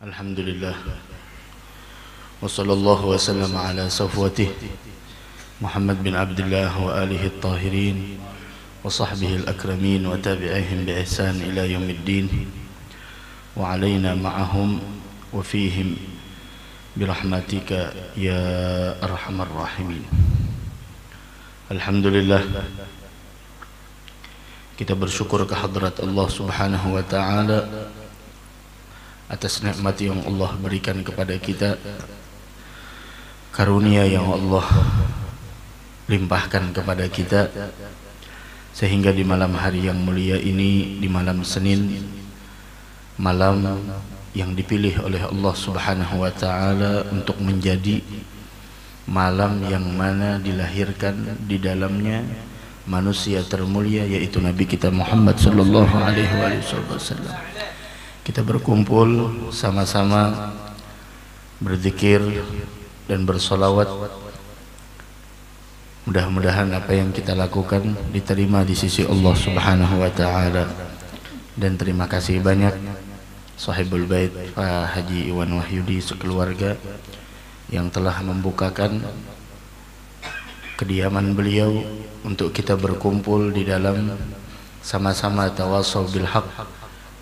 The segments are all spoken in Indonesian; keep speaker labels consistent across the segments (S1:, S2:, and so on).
S1: Alhamdulillah wa sallallahu wa sallam ala safwatih Muhammad bin Abdullah wa alihi at-tahirin wa sahbihi al-akramin wa tabi'ihim bi ihsan ila yaumiddin wa alaina ma'ahum wa fihim birahmatika ya arhamar rahimin. Alhamdulillah, kita bersyukur kehadrat Allah subhanahu wa ta'ala atas nikmat yang Allah berikan kepada kita, karunia yang Allah limpahkan kepada kita, sehingga di malam hari yang mulia ini, di malam Senin, malam yang dipilih oleh Allah subhanahu wa ta'ala untuk menjadi malam yang mana dilahirkan di dalamnya manusia termulia, yaitu Nabi kita Muhammad sallallahu alaihi wasallam. Kita berkumpul sama-sama berzikir dan bersolawat. Mudah-mudahan apa yang kita lakukan diterima di sisi Allah subhanahu wa ta'ala. Dan terima kasih banyak Sahibul Bait Pak Haji Iwan Wahyudi sekeluarga yang telah membukakan kediaman beliau untuk kita berkumpul di dalam sama-sama tawasau bil haq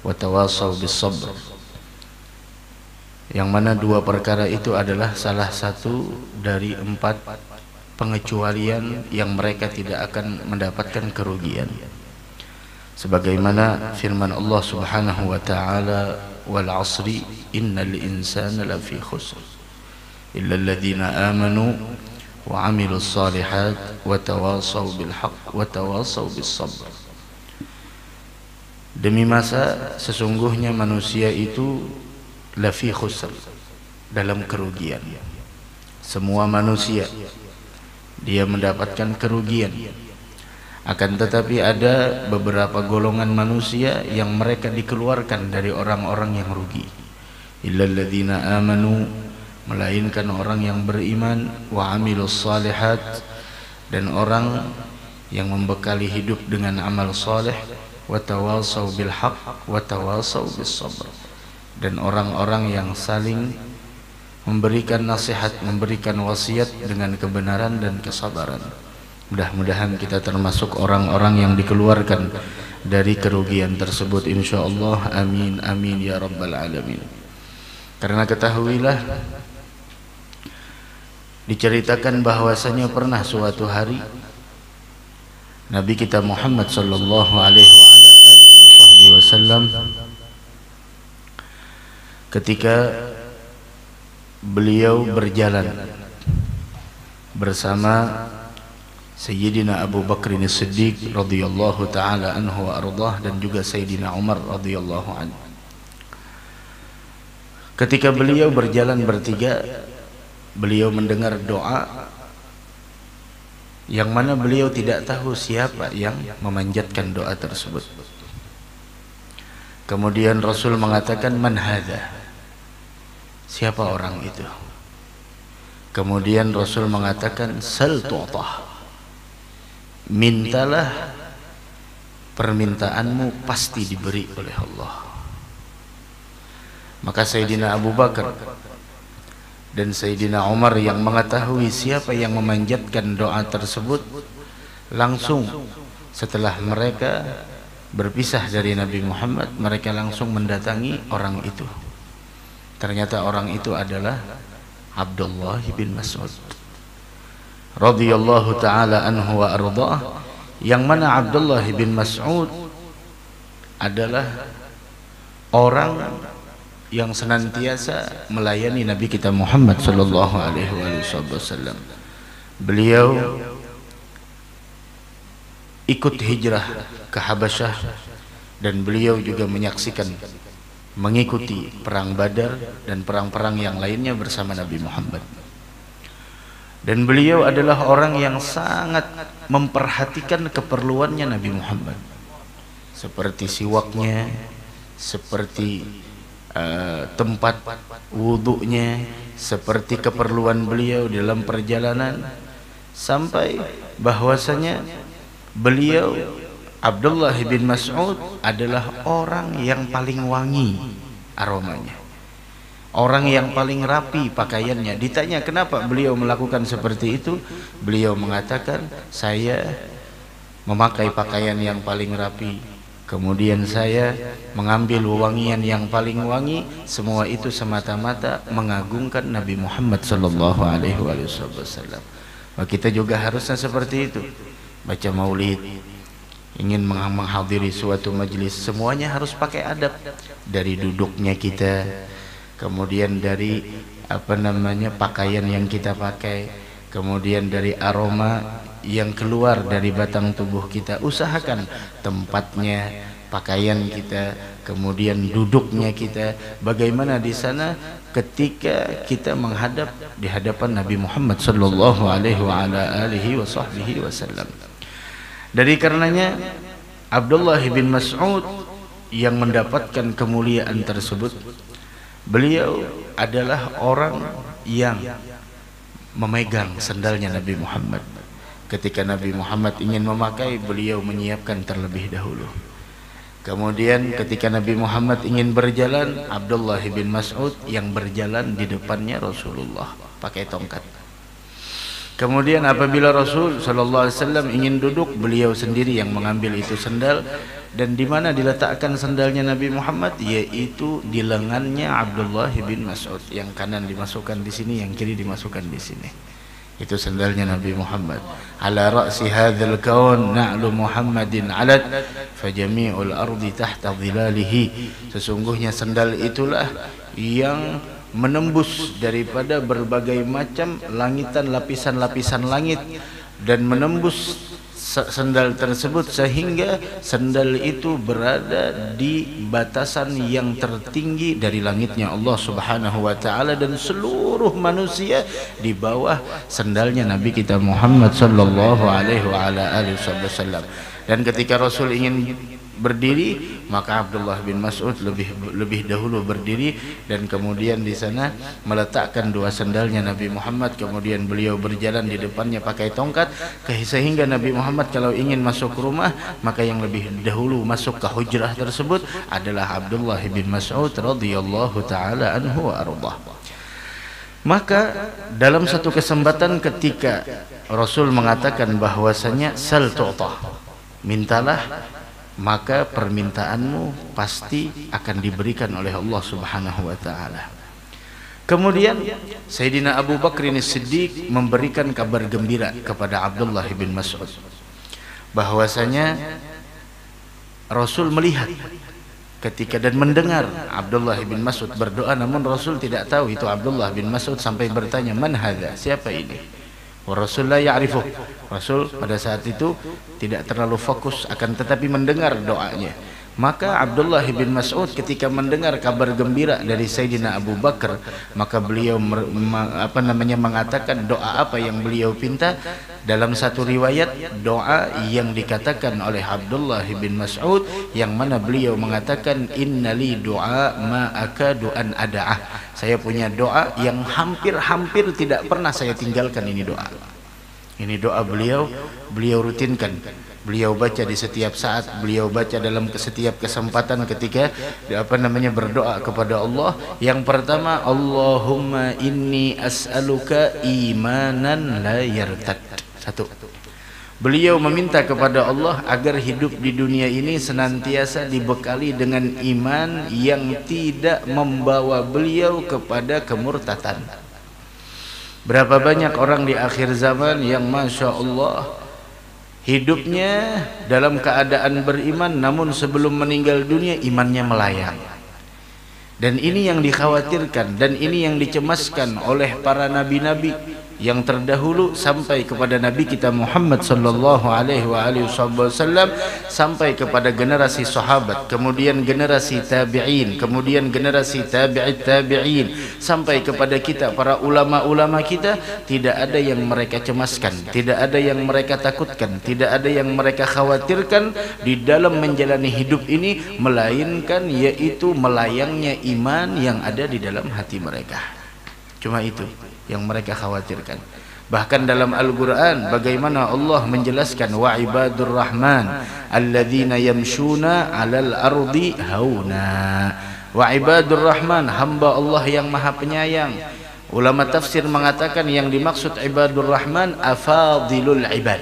S1: wa tawasau bis sabr, yang mana dua perkara itu adalah salah satu dari 4 pengecualian yang mereka tidak akan mendapatkan kerugian, sebagaimana firman Allah subhanahu wa ta'ala, wal asri innal insana lafi khusr illa alladhina amanu wa amilus salihat wa tawasau bil haq wa tawasau bis sabr. Demi masa sesungguhnya manusia itu lafi khusr, dalam kerugian. Semua manusia dia mendapatkan kerugian. Akan tetapi ada beberapa golongan manusia yang mereka dikeluarkan dari orang-orang yang rugi. Illal ladzina amanu, melainkan orang yang beriman, wa amilus salihat, dan orang yang membekali hidup dengan amal saleh, wa tawasau bil haq wa tawasau bis sabr, dan orang-orang yang saling memberikan nasihat, memberikan wasiat dengan kebenaran dan kesabaran. Mudah-mudahan kita termasuk orang-orang yang dikeluarkan dari kerugian tersebut insyaallah. Amin amin ya rabbal alamin. Karena ketahuilah, diceritakan bahwasanya pernah suatu hari Nabi kita Muhammad sallallahu alaihi wasallam ketika beliau berjalan bersama Sayyidina Abu Bakr As-Siddiq radhiyallahu taala anhu wa ardhah, dan juga Sayyidina Umar radhiyallahu anhu. Ketika beliau berjalan bertiga, beliau mendengar doa yang mana beliau tidak tahu siapa yang memanjatkan doa tersebut. Kemudian Rasul mengatakan, man hadza, siapa orang itu? Kemudian Rasul mengatakan, sal tu'tah, mintalah, permintaanmu pasti diberi oleh Allah. Maka Sayyidina Abu Bakar dan Sayyidina Umar yang mengetahui siapa yang memanjatkan doa tersebut, langsung setelah mereka berpisah dari Nabi Muhammad, mereka langsung mendatangi orang itu. Ternyata orang itu adalah Abdullah bin Mas'ud radhiyallahu taala anhu wa ardhah, yang mana Abdullah bin Mas'ud adalah orang yang senantiasa melayani Nabi kita Muhammad sallallahu alaihi wasallam. Beliau ikut hijrah ke Habasyah, dan beliau juga menyaksikan, mengikuti perang Badar dan perang-perang yang lainnya bersama Nabi Muhammad. Dan beliau adalah orang yang sangat memperhatikan keperluannya Nabi Muhammad, seperti siwaknya, seperti tempat wudunya, seperti keperluan beliau dalam perjalanan, sampai bahwasanya beliau Abdullah bin Mas'ud adalah orang yang paling wangi aromanya. orang yang paling rapi pakaiannya. Ditanya kenapa beliau melakukan seperti itu, beliau mengatakan, saya memakai pakaian yang paling rapi, kemudian saya mengambil wewangian yang paling wangi, semua itu semata-mata mengagungkan Nabi Muhammad sallallahu alaihi wasallam. Kita juga harusnya seperti itu. Baca maulid, ingin menghadiri suatu majelis, semuanya harus pakai adab. Dari duduknya kita, kemudian dari pakaian yang kita pakai, kemudian dari aroma yang keluar dari batang tubuh kita. Usahakan tempatnya, pakaian kita, kemudian duduknya kita, bagaimana di sana ketika kita menghadap di hadapan Nabi Muhammad sallallahu alaihi wasallam. Dari karenanya Abdullah bin Mas'ud yang mendapatkan kemuliaan tersebut, beliau adalah orang yang memegang sandalnya Nabi Muhammad. Ketika Nabi Muhammad ingin memakai, beliau menyiapkan terlebih dahulu. Kemudian ketika Nabi Muhammad ingin berjalan, Abdullah bin Mas'ud yang berjalan di depannya Rasulullah pakai tongkat. Kemudian apabila Rasul sallallahu alaihi wasallam ingin duduk, beliau sendiri yang mengambil itu sandal. Dan di mana diletakkan sandalnya Nabi Muhammad? Yaitu di lengannya Abdullah bin Mas'ud. Yang kanan dimasukkan di sini, yang kiri dimasukkan di sini. Itu sandalnya Nabi Muhammad. Ala ra'si hadzal kaun na'lu Muhammadin 'alat fa jami'ul ardi tahta dhilalihi. Sesungguhnya sandal itulah yang menembus daripada berbagai macam langitan, lapisan-lapisan langit, dan menembus sandal tersebut sehingga sandal itu berada di batasan yang tertinggi dari langitnya Allah Subhanahu wa taala, dan seluruh manusia di bawah sandalnya Nabi kita Muhammad sallallahu alaihi wasallam. Dan ketika Rasul ingin berdiri, maka Abdullah bin Mas'ud lebih dahulu berdiri, dan kemudian di sana meletakkan dua sandalnya Nabi Muhammad. Kemudian beliau berjalan di depannya pakai tongkat, sehingga Nabi Muhammad kalau ingin masuk rumah, maka yang lebih dahulu masuk ke hujrah tersebut adalah Abdullah bin Mas'ud radhiyallahu taala anhu wa ardhah. Maka dalam satu kesempatan ketika Rasul mengatakan bahwasanya sal tu'tah, mintalah maka permintaanmu pasti akan diberikan oleh Allah Subhanahu wa taala. Kemudian Sayyidina Abu Bakr As-Siddiq memberikan kabar gembira kepada Abdullah bin Mas'ud bahwasanya Rasul melihat ketika dan mendengar Abdullah bin Mas'ud berdoa, namun Rasul tidak tahu itu Abdullah bin Mas'ud sampai bertanya, "Man hadza?" Siapa ini? Wa Rasul la ya'rifuh. Rasul pada saat itu tidak terlalu fokus, akan tetapi mendengar doanya. Maka Abdullah bin Mas'ud ketika mendengar kabar gembira dari Sayyidina Abu Bakar, maka beliau mengatakan doa apa yang beliau pinta. Dalam satu riwayat, doa yang dikatakan oleh Abdullah bin Mas'ud, yang mana beliau mengatakan, innali doa ma akadu an ada'ah. Saya punya doa yang hampir-hampir tidak pernah saya tinggalkan. Ini doa. Ini doa beliau rutinkan. Beliau baca di setiap saat, beliau baca dalam setiap kesempatan ketika berdoa kepada Allah. Yang pertama, Allahumma inni as'aluka imanan la yartad. Satu. Beliau meminta kepada Allah agar hidup di dunia ini senantiasa dibekali dengan iman yang tidak membawa beliau kepada kemurtatan. Berapa banyak orang di akhir zaman yang Masya Allah hidupnya dalam keadaan beriman, namun sebelum meninggal dunia imannya melayang. Dan ini yang dikhawatirkan, dan ini yang dicemaskan oleh para nabi-nabi yang terdahulu sampai kepada Nabi kita Muhammad sallallahu alaihi wasallam, sampai kepada generasi sahabat, kemudian generasi tabi'in, kemudian generasi tabi'it tabi'in, sampai kepada kita para ulama-ulama kita. Tidak ada yang mereka cemaskan, tidak ada yang mereka takutkan, tidak ada yang mereka khawatirkan di dalam menjalani hidup ini, melainkan yaitu melayangnya iman yang ada di dalam hati mereka. Cuma itu yang mereka khawatirkan. Bahkan dalam Al-Quran bagaimana Allah menjelaskan, wa ibadur rahman alladzina yamshuna alal ardi hauna. Wa ibadur rahman, hamba Allah yang maha penyayang. Ulama tafsir mengatakan yang dimaksud ibadur rahman afadilul ibad,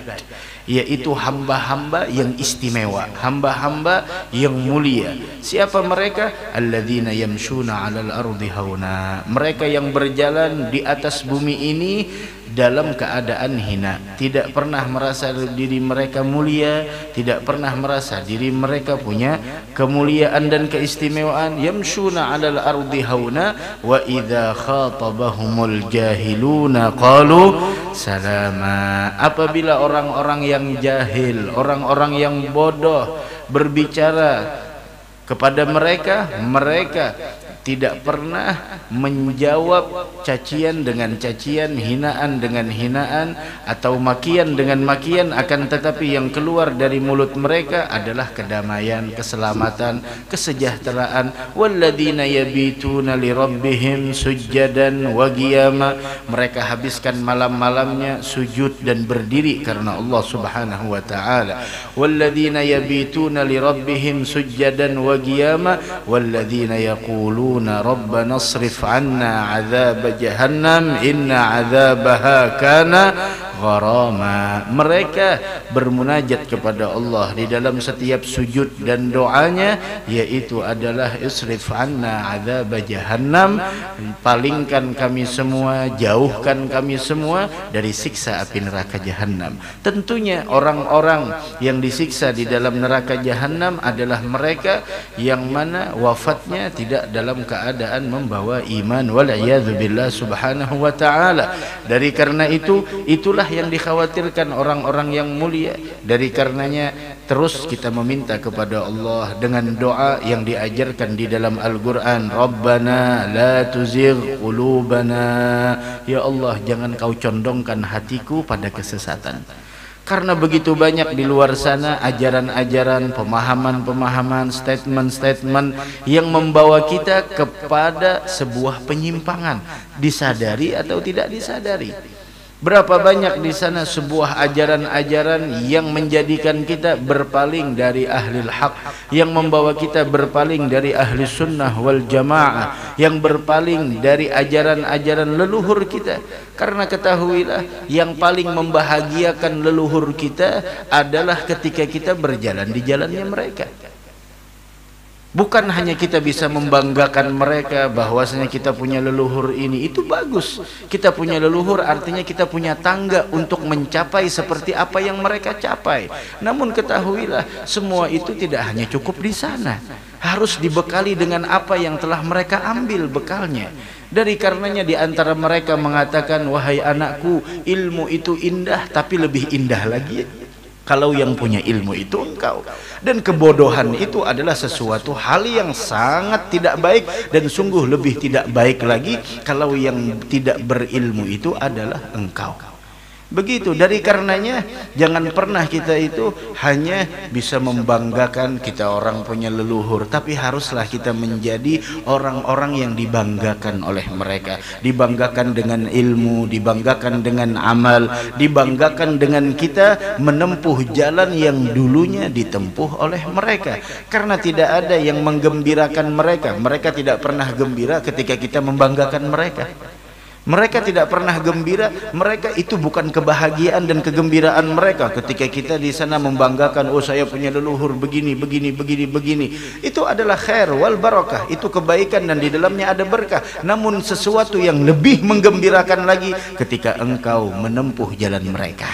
S1: yaitu hamba-hamba yang istimewa, hamba-hamba yang mulia. Siapa mereka? Alladzina yamshuna 'alal ardi hauna, mereka yang berjalan di atas bumi ini dalam keadaan hina, tidak pernah merasa diri mereka mulia, tidak pernah merasa diri mereka punya kemuliaan dan keistimewaan. Yamshuna 'alal ardi hauna wa idza khatabahumul jahiluna qalu salama. Apabila orang-orang yang jahil, orang-orang yang bodoh berbicara kepada mereka, mereka tidak pernah menjawab cacian dengan cacian, hinaan dengan hinaan, atau makian dengan makian, akan tetapi yang keluar dari mulut mereka adalah kedamaian, keselamatan, kesejahteraan. Walladzina yabituna lirabbihim sujjadan wa qiyama, mereka habiskan malam-malamnya sujud dan berdiri karena Allah Subhanahu wa taala. Walladzina yabituna lirabbihim sujjadan wa qiyama walladzina yaquluna Rabbana asrif 'anna 'adzab jahannam inna 'adzabaha kana gharama. Mereka bermunajat kepada Allah di dalam setiap sujud dan doanya, yaitu adalah isrif 'anna 'adzab jahannam, palingkan kami semua, jauhkan kami semua dari siksa api neraka jahanam. Tentunya orang-orang yang disiksa di dalam neraka jahanam adalah mereka yang mana wafatnya tidak dalam keadaan membawa iman, wal'iyadzu billah subhanahu wa ta'ala. Dari karena itu, itulah yang dikhawatirkan orang-orang yang mulia. Dari karenanya terus kita meminta kepada Allah dengan doa yang diajarkan di dalam Al-Quran. Rabbana la tuzigh qulubana, ya Allah jangan kau condongkan hatiku pada kesesatan. Karena begitu banyak di luar sana ajaran-ajaran, pemahaman-pemahaman, statement-statement yang membawa kita kepada sebuah penyimpangan, disadari atau tidak disadari. Berapa banyak di sana sebuah ajaran-ajaran yang menjadikan kita berpaling dari ahlil haq, yang membawa kita berpaling dari ahli sunnah wal jamaah, yang berpaling dari ajaran-ajaran leluhur kita. Karena ketahuilah, yang paling membahagiakan leluhur kita adalah ketika kita berjalan di jalannya mereka. Bukan hanya kita bisa membanggakan mereka bahwasanya kita punya leluhur ini, itu bagus. Kita punya leluhur artinya kita punya tangga untuk mencapai seperti apa yang mereka capai. Namun ketahuilah, semua itu tidak hanya cukup di sana. Harus dibekali dengan apa yang telah mereka ambil bekalnya. Dari karenanya di antara mereka mengatakan, wahai anakku, ilmu itu indah, tapi lebih indah lagi kalau yang punya ilmu itu engkau. Dan kebodohan itu adalah sesuatu hal yang sangat tidak baik, dan sungguh lebih tidak baik lagi kalau yang tidak berilmu itu adalah engkau. Begitu. Dari karenanya jangan pernah kita itu hanya bisa membanggakan kita orang punya leluhur, tapi haruslah kita menjadi orang-orang yang dibanggakan oleh mereka, dibanggakan dengan ilmu, dibanggakan dengan amal, dibanggakan dengan kita menempuh jalan yang dulunya ditempuh oleh mereka. Karena tidak ada yang menggembirakan mereka. Mereka tidak pernah gembira ketika kita membanggakan mereka. Mereka tidak pernah gembira, mereka itu bukan kebahagiaan dan kegembiraan mereka ketika kita di sana membanggakan, oh saya punya leluhur begini, begini, begini, begini. Itu adalah khair wal barakah, itu kebaikan dan di dalamnya ada berkah. Namun sesuatu yang lebih menggembirakan lagi ketika engkau menempuh jalan mereka.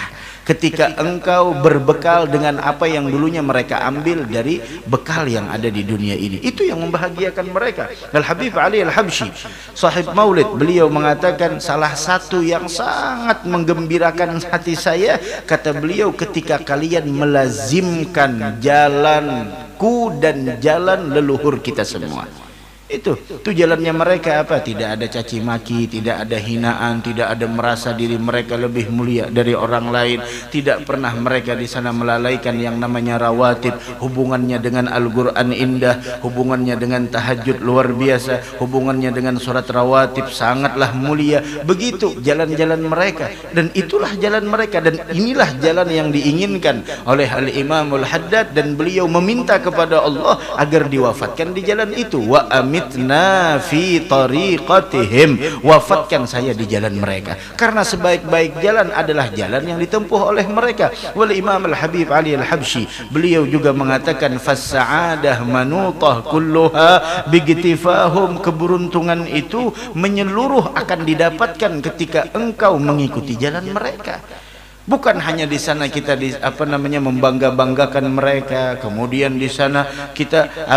S1: Ketika engkau berbekal dengan apa yang dulunya mereka ambil dari bekal yang ada di dunia ini, itu yang membahagiakan mereka. Al-Habib Ali Al-Habsyi, sahib maulid, beliau mengatakan salah satu yang sangat menggembirakan hati saya, kata beliau, ketika kalian melazimkan jalanku dan jalan leluhur kita semua. Itu jalannya mereka apa? Tidak ada caci maki, tidak ada hinaan, tidak ada merasa diri mereka lebih mulia dari orang lain. Tidak pernah mereka di sana melalaikan yang namanya rawatib. Hubungannya dengan Al-Quran indah, hubungannya dengan tahajud luar biasa, hubungannya dengan surat rawatib sangatlah mulia. Begitu jalan-jalan mereka, dan itulah jalan mereka, dan inilah jalan yang diinginkan oleh Al-Imamul Haddad, dan beliau meminta kepada Allah agar diwafatkan di jalan itu. Wa amin amitna fi tariqatihim, wafatkan saya di jalan mereka, karena sebaik-baik jalan adalah jalan yang ditempuh oleh mereka. Wal Imam Al-Habib Ali Al-Habsyi, beliau juga mengatakan fas-sa'adah manutah kulluha bigtifahum, keberuntungan itu menyeluruh akan didapatkan ketika engkau mengikuti jalan mereka. Bukan hanya di sana kita membangga-banggakan mereka, kemudian di sana kita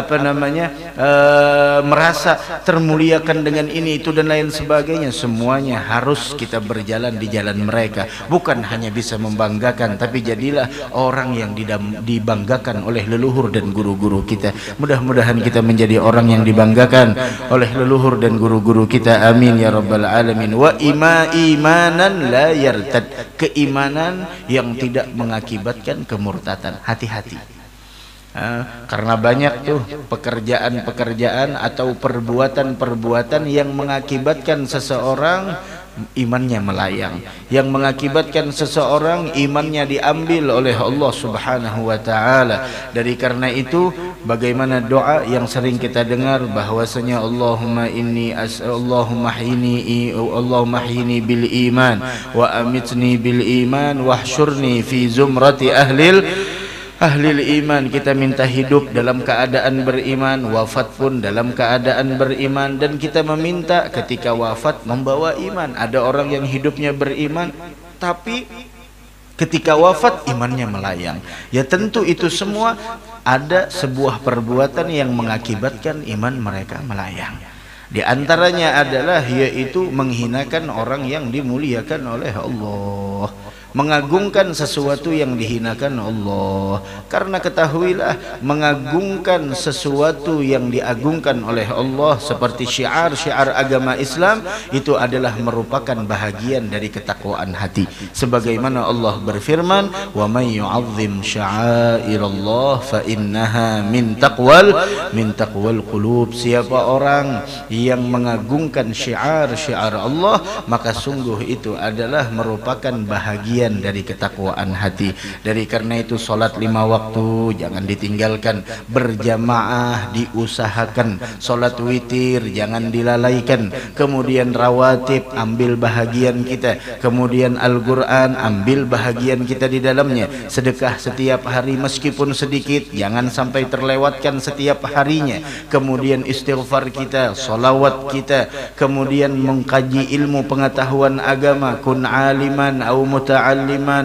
S1: merasa termuliakan dengan ini itu dan lain sebagainya. Semuanya harus kita berjalan di jalan mereka. Bukan hanya bisa membanggakan, tapi jadilah orang yang dibanggakan oleh leluhur dan guru-guru kita. Mudah-mudahan kita menjadi orang yang dibanggakan oleh leluhur dan guru-guru kita. Amin ya rabbal alamin. Wa imanan la yartad, keimanan yang tidak mengakibatkan kemurtatan. Hati-hati, karena banyak tuh pekerjaan-pekerjaan atau perbuatan-perbuatan yang mengakibatkan seseorang imannya melayang, yang mengakibatkan seseorang imannya diambil oleh Allah Subhanahu wa taala. Dari karena itu, bagaimana doa yang sering kita dengar bahwasanya Allahumma hyini bil iman wa amitni bil iman wahsyurni fi zumrati ahlil iman. Kita minta hidup dalam keadaan beriman, wafat pun dalam keadaan beriman, dan kita meminta ketika wafat membawa iman. Ada orang yang hidupnya beriman tapi ketika wafat imannya melayang. Ya tentu itu semua ada sebuah perbuatan yang mengakibatkan iman mereka melayang. Di antaranya adalah yaitu menghinakan orang yang dimuliakan oleh Allah, mengagungkan sesuatu yang dihinakan Allah. Karena ketahuilah, mengagungkan sesuatu yang diagungkan oleh Allah seperti syiar-syiar agama Islam itu adalah merupakan bahagian dari ketakwaan hati. Sebagaimana Allah berfirman, "Wa may yu'azzim sya'airallah fa innaha min taqwal qulub." Siapa orang yang mengagungkan syiar-syiar Allah, maka sungguh itu adalah merupakan bahagia dari ketakwaan hati. Dari karena itu salat 5 waktu jangan ditinggalkan, berjamaah diusahakan, salat witir jangan dilalaikan, kemudian rawatib ambil bahagian kita, kemudian Al-Quran ambil bahagian kita di dalamnya, sedekah setiap hari meskipun sedikit jangan sampai terlewatkan setiap harinya, kemudian istighfar kita, salawat kita, kemudian mengkaji ilmu pengetahuan agama, kun aliman au muta'alliman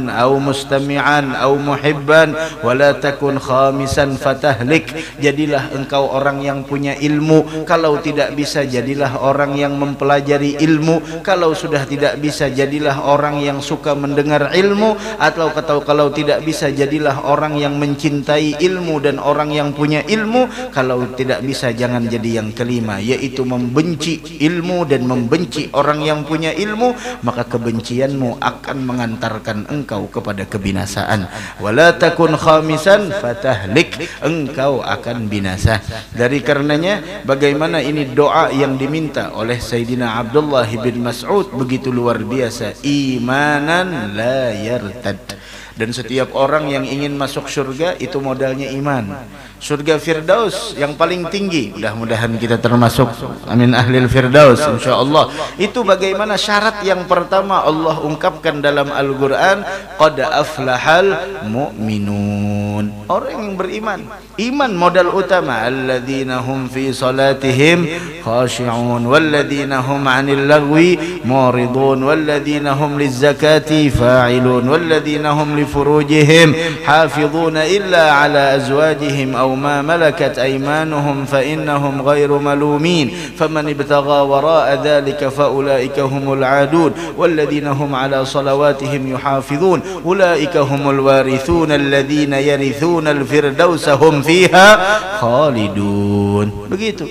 S1: au mustami'an au muhibban wala takun khamisan fatahlik. Jadilah engkau orang yang punya ilmu, kalau tidak bisa jadilah orang yang mempelajari ilmu, kalau sudah tidak bisa jadilah orang yang suka mendengar ilmu, atau kalau tidak bisa jadilah orang yang mencintai ilmu dan orang yang punya ilmu, kalau tidak bisa jangan jadi yang kelima, yaitu membenci ilmu dan membenci orang yang punya ilmu, maka kebencianmu akan mengantarkan engkau kepada kebinasaan. Wala takun khamisan fatahlik, engkau akan binasa. Dari karenanya bagaimana ini doa yang diminta oleh Sayyidina Abdullah bin Mas'ud begitu luar biasa, imanan la yartad. Dan setiap orang yang ingin masuk surga itu modalnya iman. Surga Firdaus yang paling tinggi, mudah-mudahan kita termasuk amin ahlil Firdaus insyaallah. Itu bagaimana syarat yang pertama Allah ungkapkan dalam Al-Qur'an, qad aflahal mu'minun, orang yang beriman. Iman modal utama, alladzina hum fi salatihim khashi'un walladzina hum 'anil lagwi muridun walladzina hum lizzakati fa'ilun walladzina hum li furujihim hafizuna illa 'ala azwajihim aw ma malakat aymanuhum fa innahum ghairu malumin faman ibtagha wara'a dhalika fa ulaika humul 'adun walladzina hum 'ala salawatihim yuhafizun ulaika humul warithuna alladzina yarithuna al-firdausa hum fiha khalidun. Begitu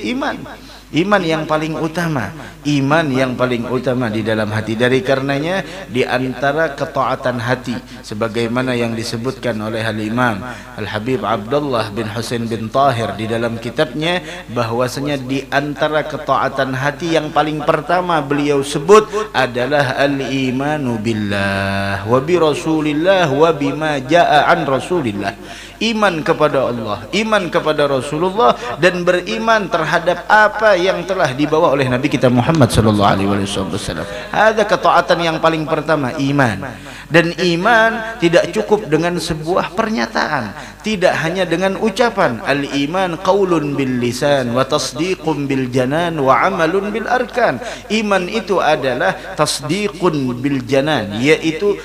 S1: iman yang paling utama, iman yang paling utama di dalam hati. Dari karenanya di antara ketaatan hati sebagaimana yang disebutkan oleh Al-Imam Al-Habib Abdullah bin Husain bin Tahir di dalam kitabnya, bahwasanya di antara ketaatan hati yang paling pertama beliau sebut adalah al-imanu billah wa bi rasulillah wa bima jaa an rasulillah. iman kepada Allah, iman kepada Rasulullah, dan beriman terhadap apa yang telah dibawa oleh Nabi kita Muhammad sallallahu alaihi wasallam. Ada ketaatan yang paling pertama, iman. Dan iman tidak cukup dengan sebuah pernyataan, tidak hanya dengan ucapan. Al-iman qaulun bil lisan wa tasdiqun bil janan wa amalun bil arkan. Iman itu adalah tasdiqun bil janan, yaitu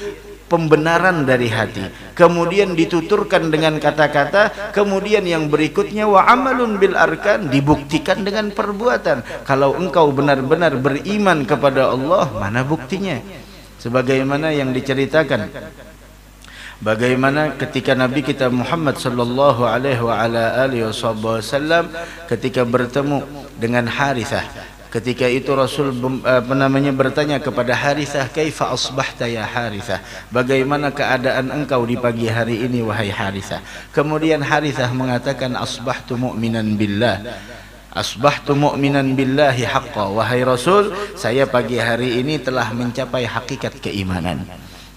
S1: pembenaran dari hati, kemudian dituturkan dengan kata-kata, kemudian yang berikutnya wa amalun bil arkan, dibuktikan dengan perbuatan. Kalau engkau benar-benar beriman kepada Allah, mana buktinya? Sebagaimana yang diceritakan, bagaimana ketika Nabi kita Muhammad sallallahu alaihi wasallam ketika bertemu dengan Harithah. Ketika itu Rasul bertanya kepada Harithah, "Kaifa asbahta ya Harithah?" Bagaimana keadaan engkau di pagi hari ini wahai Harithah? Kemudian Harithah mengatakan, "Asbahtu mu'minan billah." Asbahtu mu'minan billahi haqqa. Wahai Rasul, saya pagi hari ini telah mencapai hakikat keimanan.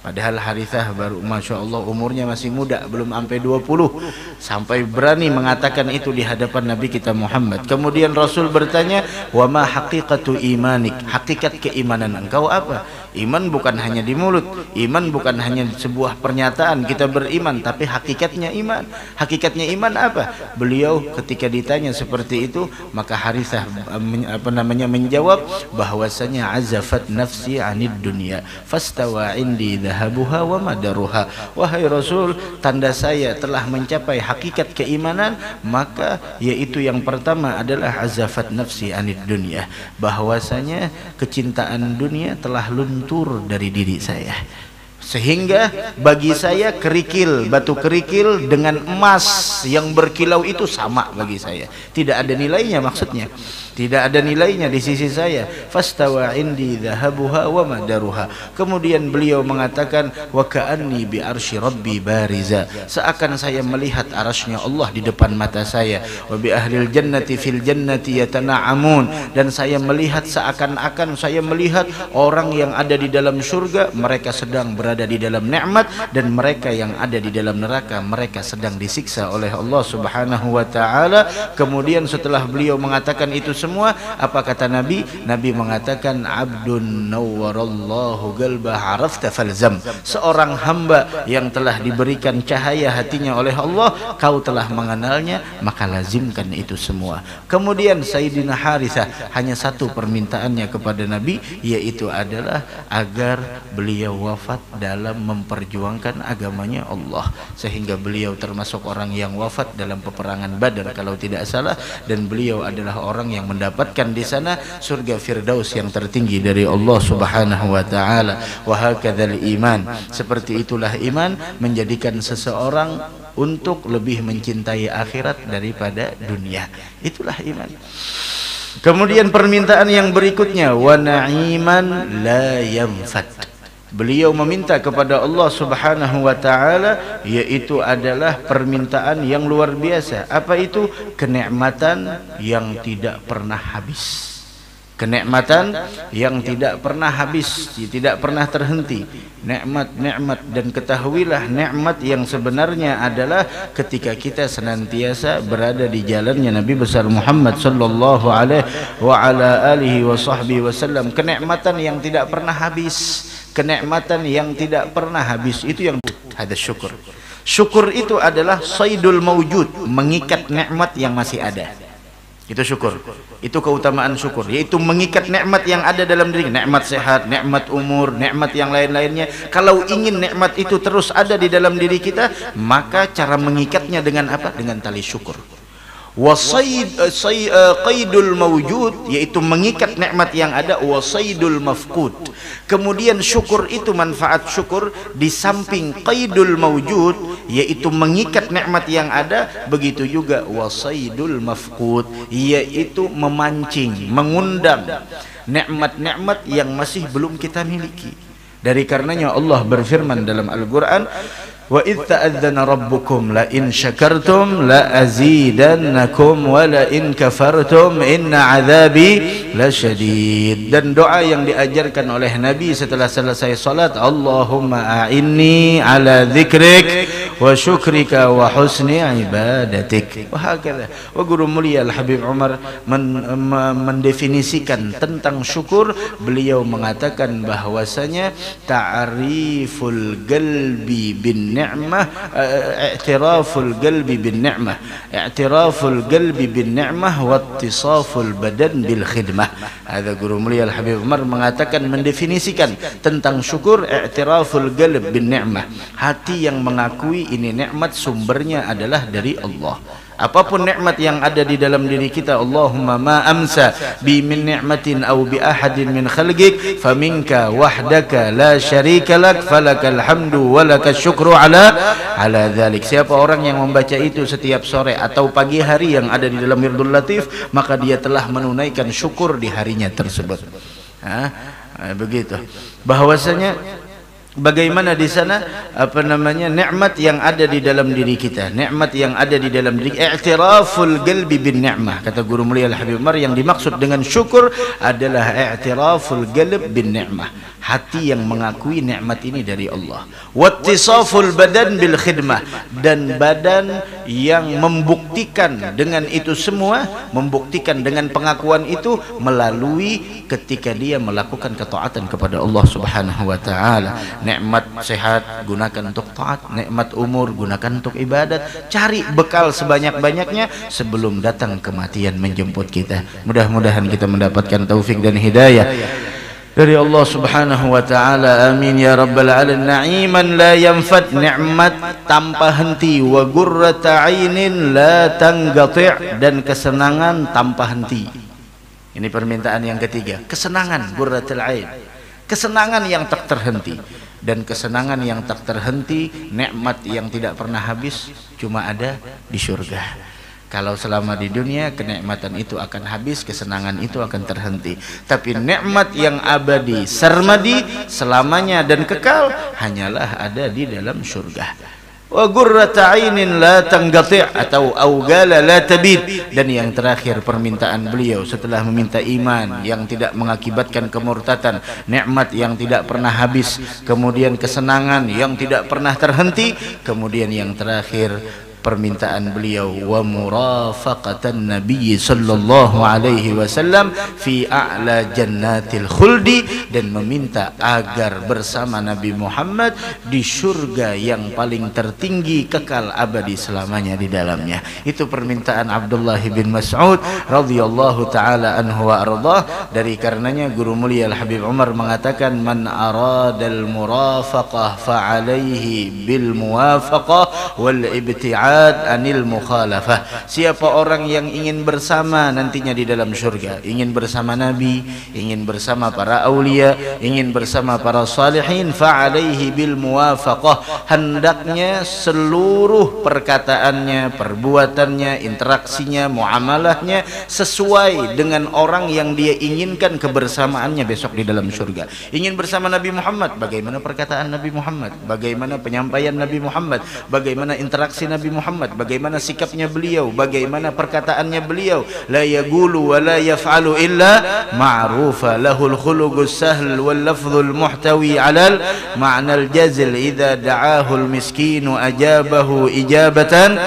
S1: Padahal Harithah baru, Masya Allah, umurnya masih muda, belum sampai 20, sampai berani mengatakan itu di hadapan Nabi kita Muhammad. Kemudian Rasul bertanya, "Wa ma haqiqatu imanik?" Hakikat keimanan engkau apa? Iman bukan hanya di mulut, iman bukan hanya sebuah pernyataan kita beriman, tapi hakikatnya iman. Hakikatnya iman apa? Beliau ketika ditanya seperti itu, maka Harithah menjawab bahwasanya azafat nafsi anid dunya fastawa indi dhahabuha wa madaruha. Wahai Rasul, tanda saya telah mencapai hakikat keimanan, maka yaitu yang pertama adalah azafat nafsi anid dunya, bahwasanya kecintaan dunia telah luntur dari diri saya, sehingga bagi saya kerikil, batu kerikil dengan emas yang berkilau itu sama bagi saya, tidak ada nilainya, maksudnya tidak ada nilainya di sisi saya. Fastawa indi dhahabuha wa madaruha. Kemudian beliau mengatakan, wa ka'anni bi arsy rabbi bariza, seakan saya melihat arasy-Nya Allah di depan mata saya. Wa bi ahlil jannati fil jannati yatana'amun, dan saya melihat seakan-akan saya melihat orang yang ada di dalam surga, mereka sedang berada di dalam nikmat, dan mereka yang ada di dalam neraka, mereka sedang disiksa oleh Allah Subhanahu wa taala. Kemudian setelah beliau mengatakan itu semua, apa kata Nabi? Nabi mengatakan, abdun nawwarallahu qalbah arafta falzam, seorang hamba yang telah diberikan cahaya hatinya oleh Allah, kau telah mengenalnya, maka lazimkan itu semua. Kemudian Sayyidina Harithah hanya satu permintaannya kepada Nabi, yaitu adalah agar beliau wafat dalam memperjuangkan agamanya Allah, sehingga beliau termasuk orang yang wafat dalam peperangan Badar kalau tidak salah, dan beliau adalah orang yang mendapatkan di sana surga Firdaus yang tertinggi dari Allah Subhanahu wa taala. Wa hakadzal iman, seperti itulah iman menjadikan seseorang untuk lebih mencintai akhirat daripada dunia. Itulah iman. Kemudian permintaan yang berikutnya, wa na'iman la yanfat. Beliau meminta kepada Allah Subhanahu wa taala, yaitu adalah permintaan yang luar biasa. Apa itu? Kenikmatan yang tidak pernah habis. Kenikmatan yang tidak pernah habis, tidak pernah terhenti. Nikmat-nikmat, dan ketahuilah nikmat yang sebenarnya adalah ketika kita senantiasa berada di jalannya Nabi besar Muhammad sallallahu alaihi wasallam. Kenikmatan yang tidak pernah habis, kenikmatan yang tidak pernah habis, itu yang ada syukur. Syukur itu adalah saydul mawjud, mengikat nikmat yang masih ada. Itu syukur. Itu keutamaan syukur, yaitu mengikat nikmat yang ada dalam diri, nikmat sehat, nikmat umur, nikmat yang lain-lainnya. Kalau ingin nikmat itu terus ada di dalam diri kita, maka cara mengikatnya dengan apa? Dengan tali syukur. Qaidul mawjud, yaitu mengikat nikmat yang ada, wasaidul mafqud. Kemudian syukur itu, manfaat syukur di samping qaidul mawjud, yaitu mengikat nikmat yang ada, begitu juga wasaidul mafqud, yaitu memancing, mengundang nikmat-nikmat yang masih belum kita miliki. Dari karenanya Allah berfirman dalam Al-Qur'an, wa idz ta'adzana rabbukum la in syakartum la azidannakum wa la in kafartum inna adzabi lasyadid. Dan doa yang diajarkan oleh Nabi setelah selesai salat, Allahumma a'inni ala dzikrik wa syukrika wa husni ibadatik. Wahakala. Wa guru mulia Al-Habib Umar mendefinisikan tentang syukur. Beliau mengatakan bahwasanya ta'riful qalbi bin ni'mah, i'tiraful qalbi bin ni'mah, i'tiraful qalbi bin ni'mah wa ittisaful badan bil khidmah. Ada guru mulia Al-Habib Umar mengatakan, mendefinisikan tentang syukur, i'tiraful qalbi bin ni'mah, hati yang mengakui ini nikmat sumbernya adalah dari Allah. Apapun nikmat yang ada di dalam diri kita, Allahumma ma amsa bi min ni'matin aw bi ahadin min khalqik faminka wahdaka la syarika lak falakal hamdu wa lakas syukru ala dzalik. Siapa orang yang membaca itu setiap sore atau pagi hari yang ada di dalam Wirdul Latif, maka dia telah menunaikan syukur di harinya tersebut. Begitu. Bahwasanya bagaimana di sana nikmat yang ada di dalam diri kita, nikmat yang ada di dalam diri, i'tiraful qalbi bin ni'mah. Kata guru mulia Al-Habib Umar, yang dimaksud dengan syukur adalah i'tiraful qalb bin ni'mah, hati yang mengakui nikmat ini dari Allah. Wattisaful badan bil khidmah, dan badan yang membuktikan dengan itu semua, membuktikan dengan pengakuan itu melalui ketika dia melakukan ketaatan kepada Allah Subhanahu wa taala. Nikmat sehat gunakan untuk taat, nikmat umur gunakan untuk ibadat. Cari bekal sebanyak-banyaknya sebelum datang kematian menjemput kita. Mudah-mudahan kita mendapatkan taufik dan hidayah dari Allah Subhanahu wa taala. Amin ya rabbal alamin. Na'iman la yanfad, nikmat tanpa henti. Wa gurrata 'ainin la tanqati', dan kesenangan tanpa henti. Ini permintaan yang ketiga, kesenangan, gurratul 'ain, kesenangan yang tak terhenti. Dan kesenangan yang tak terhenti, nikmat yang tidak pernah habis, cuma ada di surga. Kalau selama di dunia kenikmatan itu akan habis, kesenangan itu akan terhenti. Tapi nikmat yang abadi, sarmadi, selamanya dan kekal, hanyalah ada di dalam surga. Wa gurrata 'ainin la tanqati' atau augala la tabid. Dan yang terakhir permintaan beliau setelah meminta iman yang tidak mengakibatkan kemurtatan, nikmat yang tidak pernah habis, kemudian kesenangan yang tidak pernah terhenti, kemudian yang terakhir permintaan beliau, wa murafaqatan nabiy sallallahu alaihi wasallam fi a'la jannatil khuldi, dan meminta agar bersama Nabi Muhammad di surga yang paling tertinggi, kekal abadi selamanya di dalamnya. Itu permintaan Abdullah bin Mas'ud radhiyallahu taala anhu wa ardhah. Dari karenanya guru mulia Al-Habib Umar mengatakan, man aradal murafaqah fa alaihi bil muwafaqah wal ibti'ad anil mukhalafah. Siapa orang yang ingin bersama nantinya di dalam surga, ingin bersama Nabi, ingin bersama para aulia, ingin bersama para salihin, fa alaihi bil muwafaqah, hendaknya seluruh perkataannya, perbuatannya, interaksinya, muamalahnya sesuai dengan orang yang dia inginkan kebersamaannya besok di dalam surga. Ingin bersama Nabi Muhammad, bagaimana perkataan Nabi Muhammad, bagaimana penyampaian Nabi Muhammad, bagaimana interaksi Nabi Muhammad, bagaimana sikapnya beliau, bagaimana perkataannya beliau. La yaqulu wa la yaf'alu illa ma'rufa, lahul khuluqus sahl wal lafzul muhtawi 'alal ma'nal jazl, idza da'ahu al miskinu ajabahu ijabatan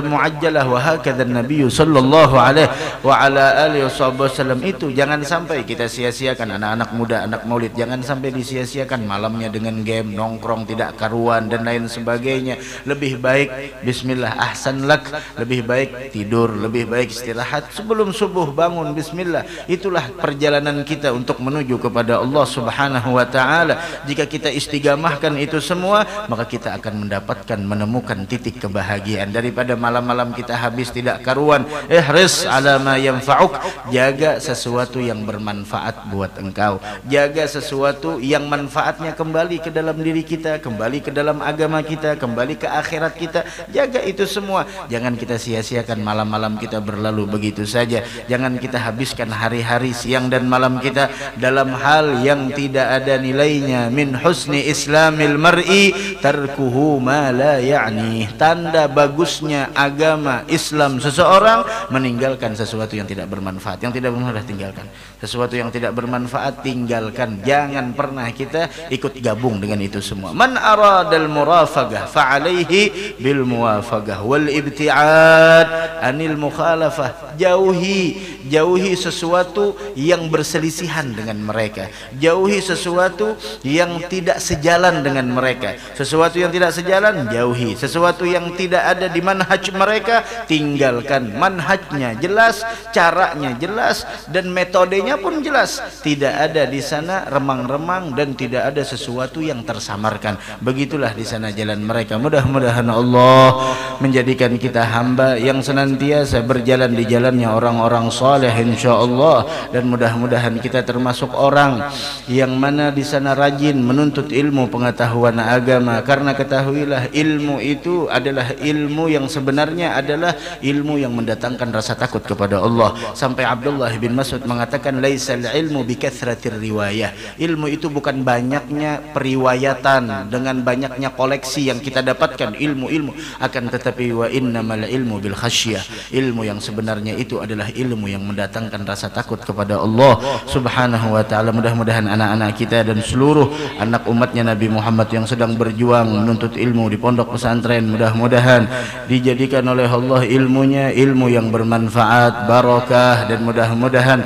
S1: muajjalah. Wa hakadha an-nabiy sallallahu alaihi wa ala alihi wasallam. Itu jangan sampai kita sia-siakan. Anak-anak muda, anak maulid, jangan sampai disia-siakan malamnya dengan game, nongkrong tidak karuan dan lain sebagainya. Lebih baik bismillah, ahsan lak, lebih baik tidur, lebih baik istirahat sebelum subuh, bangun bismillah. Itulah perjalanan kita untuk menuju kepada Allah Subhanahu wa taala. Jika kita istigamahkan itu semua, maka kita akan mendapatkan, menemukan titik kebahagiaan. Daripada malam-malam kita habis tidak karuan, ihris ala ma yanfa'uk, jaga sesuatu yang bermanfaat buat engkau, jaga sesuatu yang manfaatnya kembali ke dalam diri kita, kembali ke dalam agama kita, kembali ke akhirat kita. Jaga itu semua. Jangan kita sia-siakan malam-malam kita berlalu begitu saja. Jangan kita habiskan hari-hari siang dan malam kita dalam hal yang tidak ada nilainya. Min husni islamil mar'i tarkuhu ma la ya'ni. Tanda bagusnya agama Islam seseorang meninggalkan sesuatu yang tidak bermanfaat. Yang tidak bermanfaat tinggalkan. Sesuatu yang tidak bermanfaat tinggalkan. Jangan pernah kita ikut gabung dengan itu semua. Man aradal murafaqah fa'alaihi bil muwafaqah wal ibti'ad anil mukhalafah. Jauhi sesuatu yang berselisihan dengan mereka. Jauhi sesuatu yang tidak sejalan dengan mereka. Sesuatu yang tidak sejalan jauhi. Sesuatu yang tidak ada di manhaj mereka tinggalkan. Manhajnya jelas, caranya jelas, dan metodenya pun jelas. Tidak ada di sana remang-remang dan tidak ada sesuatu yang tersamarkan. Begitulah di sana jalan mereka. Mudah-mudahan Allah menjadikan kita hamba yang senantiasa berjalan di jalannya orang-orang saleh insyaallah, dan mudah-mudahan kita termasuk orang yang mana di sana rajin menuntut ilmu pengetahuan agama. Karena ketahuilah ilmu itu adalah ilmu yang sebenarnya adalah ilmu yang mendatangkan rasa takut kepada Allah. Sampai Abdullah bin Mas'ud mengatakan laisal ilmu bikathratir riwayah. Ilmu itu bukan banyaknya periwayatan dengan banyaknya koleksi yang kita dapatkan ilmu-ilmu, akan tetapi wa innamal ilmu bil khasyah. Ilmu yang sebenarnya itu adalah ilmu yang mendatangkan rasa takut kepada Allah Subhanahu wa taala. Mudah-mudahan anak-anak kita dan seluruh anak umatnya Nabi Muhammad yang sedang berjuang menuntut ilmu di pondok pesantren, mudah-mudahan dijadikan oleh Allah ilmunya ilmu yang bermanfaat, barakah, dan mudah-mudahan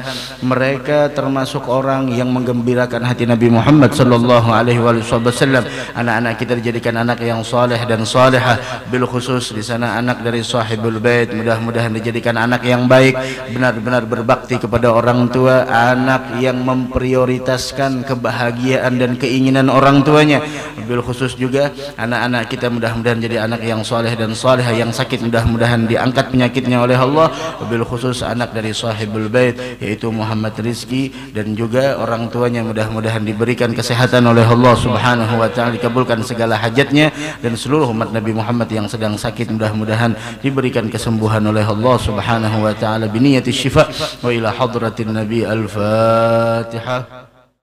S1: mereka termasuk orang yang menggembirakan hati Nabi Muhammad sallallahu alaihi wasallam. Anak-anak kita dijadikan anak yang saleh dan salihah, bil khusus di sana anak dari sahibul bait. Mudah-mudahan dijadikan anak yang baik, benar-benar berbakti kepada orang tua, anak yang memprioritaskan kebahagiaan dan keinginan orang tuanya. Bil khusus juga anak-anak kita mudah-mudahan jadi anak yang saleh dan salihah, yang sakit mudah-mudahan diangkat penyakitnya oleh Allah. Bil khusus anak dari sahibul bait yaitu Muhammad Rizki, dan juga orang tuanya mudah-mudahan diberikan kesehatan oleh Allah Subhanahu wa taala, dikabulkan segala hajatnya, dan seluruh umat Nabi Muhammad yang sedang sakit mudah-mudahan diberikan kesembuhan oleh Allah Subhanahu wa taala biniyati syifa wa ila hadratin nabi. Al-Fatihah.